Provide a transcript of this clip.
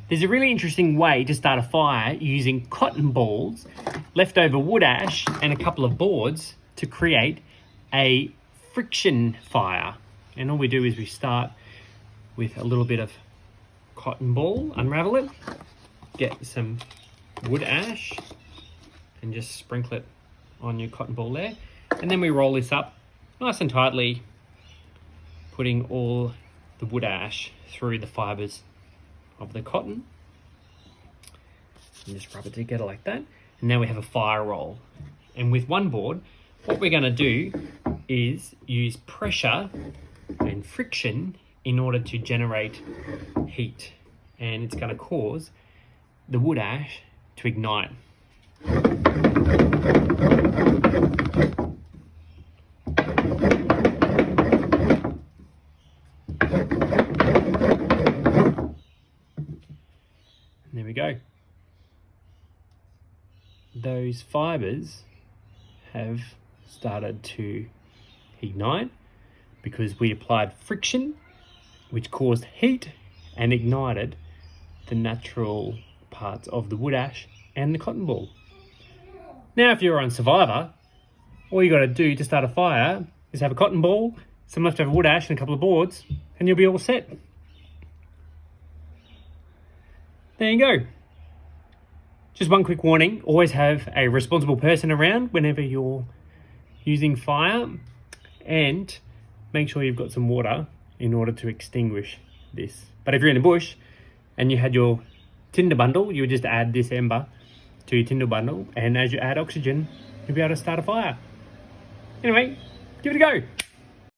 There's a really interesting way to start a fire using cotton balls, leftover wood ash, and a couple of boards to create a friction fire. And all we do is we start with a little bit of cotton ball, unravel it, get some wood ash, and just sprinkle it on your cotton ball there. And then we roll this up nice and tightly, putting all the wood ash through the fibers of the cotton. And just rub it together like that. And now we have a fire roll. And with one board, what we're going to do is use pressure and friction in order to generate heat. And it's going to cause the wood ash to ignite. There we go. Those fibers have started to ignite because we applied friction, which caused heat and ignited the natural parts of the wood ash and the cotton ball. Now, if you're on Survivor, all you got to do to start a fire is have a cotton ball, some leftover wood ash, and a couple of boards, and you'll be all set. There you go. Just one quick warning, always have a responsible person around whenever you're using fire, and make sure you've got some water in order to extinguish this. But if you're in the bush and you had your tinder bundle, you would just add this ember to your tinder bundle, and as you add oxygen, you'll be able to start a fire. Anyway, give it a go.